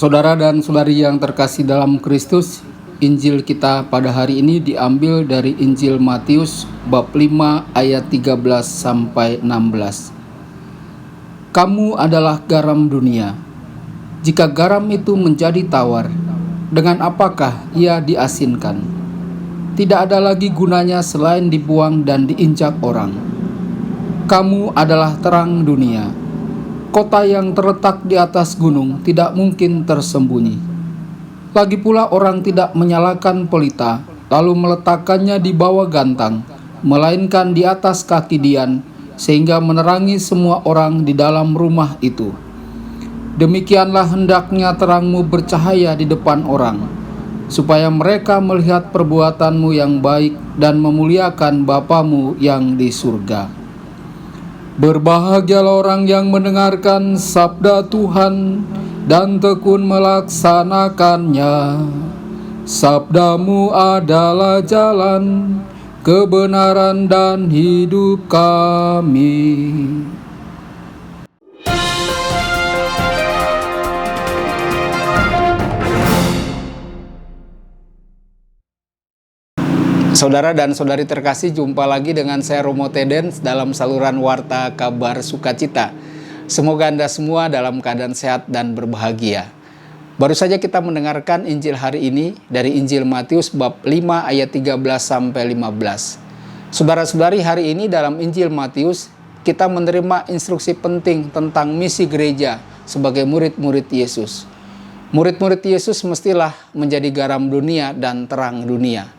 Saudara dan saudari yang terkasih dalam Kristus, Injil kita pada hari ini diambil dari Injil Matius bab 5 ayat 13 sampai 16. Kamu adalah garam dunia. Jika garam itu menjadi tawar, dengan apakah ia diasinkan? Tidak ada lagi gunanya selain dibuang dan diinjak orang. Kamu adalah terang dunia. Kota yang terletak di atas gunung tidak mungkin tersembunyi. Lagi pula orang tidak menyalakan pelita, lalu meletakkannya di bawah gantang, melainkan di atas kaki dian, sehingga menerangi semua orang di dalam rumah itu. Demikianlah hendaknya terangmu bercahaya di depan orang, supaya mereka melihat perbuatanmu yang baik dan memuliakan Bapamu yang di surga. Berbahagialah orang yang mendengarkan sabda Tuhan dan tekun melaksanakannya. Sabdamu adalah jalan, kebenaran dan hidup kami. Saudara dan saudari terkasih, jumpa lagi dengan saya Romo Tedens dalam saluran Warta Kabar Sukacita. Semoga Anda semua dalam keadaan sehat dan berbahagia. Baru saja kita mendengarkan Injil hari ini dari Injil Matius bab 5 ayat 13 sampai 15. Saudara-saudari, hari ini dalam Injil Matius kita menerima instruksi penting tentang misi gereja sebagai murid-murid Yesus. Murid-murid Yesus mestilah menjadi garam dunia dan terang dunia.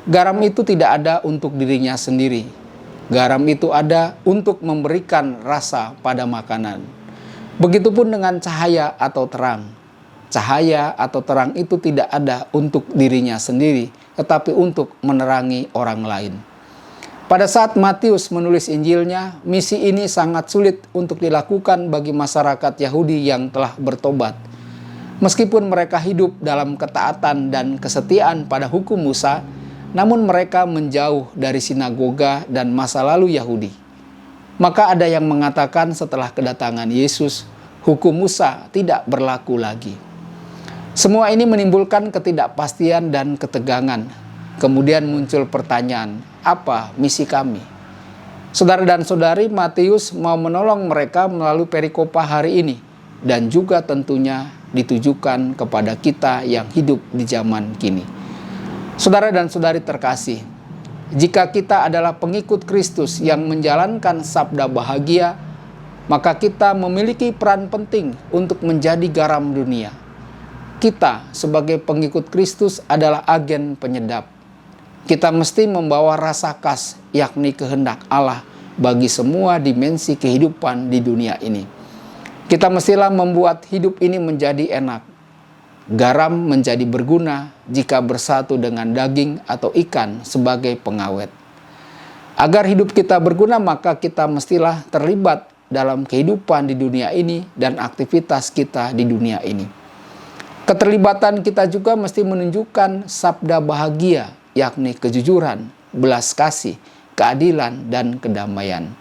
Garam itu tidak ada untuk dirinya sendiri. Garam itu ada untuk memberikan rasa pada makanan. Begitupun dengan cahaya atau terang. Cahaya atau terang itu tidak ada untuk dirinya sendiri, tetapi untuk menerangi orang lain. Pada saat Matius menulis Injilnya, misi ini sangat sulit untuk dilakukan bagi masyarakat Yahudi yang telah bertobat. Meskipun mereka hidup dalam ketaatan dan kesetiaan pada hukum Musa, namun mereka menjauh dari sinagoga dan masa lalu Yahudi. Maka ada yang mengatakan setelah kedatangan Yesus, hukum Musa tidak berlaku lagi. Semua ini menimbulkan ketidakpastian dan ketegangan. Kemudian muncul pertanyaan, apa misi kami? Saudara dan saudari, Matius mau menolong mereka melalui perikopa hari ini, dan juga tentunya ditujukan kepada kita yang hidup di zaman kini. Saudara dan saudari terkasih, jika kita adalah pengikut Kristus yang menjalankan sabda bahagia, maka kita memiliki peran penting untuk menjadi garam dunia. Kita sebagai pengikut Kristus adalah agen penyedap. Kita mesti membawa rasa khas, yakni kehendak Allah bagi semua dimensi kehidupan di dunia ini. Kita mestilah membuat hidup ini menjadi enak. Garam menjadi berguna jika bersatu dengan daging atau ikan sebagai pengawet. Agar hidup kita berguna, maka kita mestilah terlibat dalam kehidupan di dunia ini dan aktivitas kita di dunia ini. Keterlibatan kita juga mesti menunjukkan sabda bahagia, yakni kejujuran, belas kasih, keadilan, dan kedamaian.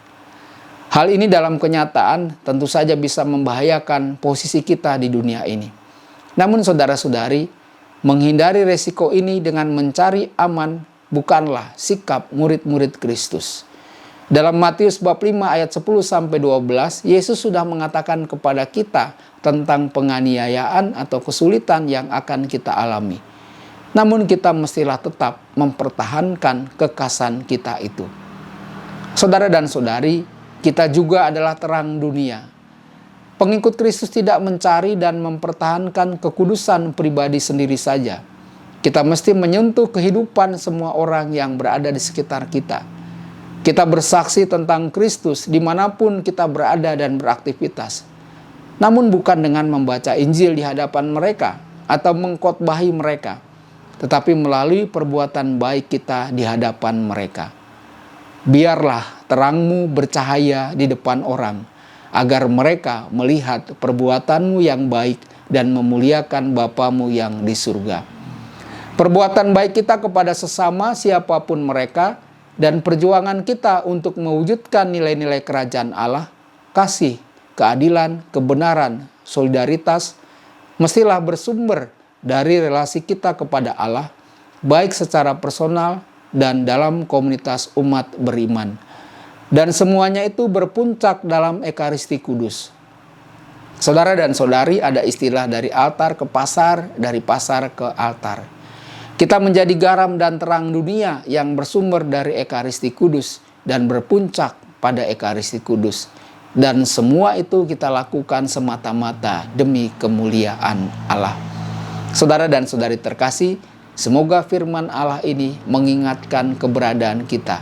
Hal ini dalam kenyataan tentu saja bisa membahayakan posisi kita di dunia ini. Namun saudara-saudari, menghindari resiko ini dengan mencari aman bukanlah sikap murid-murid Kristus. Dalam Matius bab 5 ayat 10-12, Yesus sudah mengatakan kepada kita tentang penganiayaan atau kesulitan yang akan kita alami. Namun kita mestilah tetap mempertahankan kekhasan kita itu. Saudara dan saudari, kita juga adalah terang dunia. Pengikut Kristus tidak mencari dan mempertahankan kekudusan pribadi sendiri saja. Kita mesti menyentuh kehidupan semua orang yang berada di sekitar kita. Kita bersaksi tentang Kristus dimanapun kita berada dan beraktivitas. Namun bukan dengan membaca Injil di hadapan mereka atau mengkhotbahi mereka, tetapi melalui perbuatan baik kita di hadapan mereka. Biarlah terangmu bercahaya di depan orang, agar mereka melihat perbuatanmu yang baik dan memuliakan Bapamu yang di surga. Perbuatan baik kita kepada sesama siapapun mereka dan perjuangan kita untuk mewujudkan nilai-nilai kerajaan Allah, kasih, keadilan, kebenaran, solidaritas, mestilah bersumber dari relasi kita kepada Allah, baik secara personal dan dalam komunitas umat beriman. Dan semuanya itu berpuncak dalam Ekaristi Kudus. Saudara dan saudari, ada istilah dari altar ke pasar, dari pasar ke altar. Kita menjadi garam dan terang dunia yang bersumber dari Ekaristi Kudus dan berpuncak pada Ekaristi Kudus. Dan semua itu kita lakukan semata-mata demi kemuliaan Allah. Saudara dan saudari terkasih, semoga firman Allah ini mengingatkan keberadaan kita.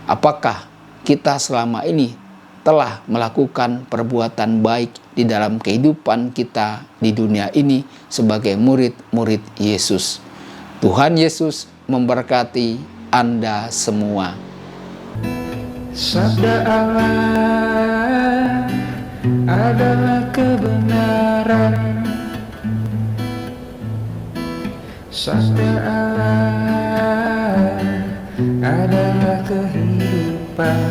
Apakah kita selama ini telah melakukan perbuatan baik di dalam kehidupan kita di dunia ini sebagai murid-murid Yesus. Tuhan Yesus memberkati Anda semua. Sabda Allah adalah kebenaran. Sabda Allah adalah kehidupan.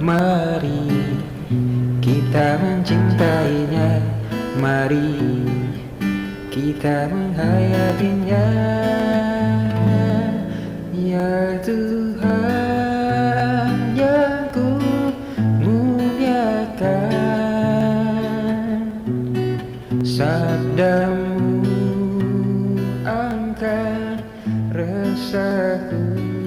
Mari kita mencintainya, mari kita menghayatinya. Ya Tuhan yang ku muliakan, sabdamu angkat resahku.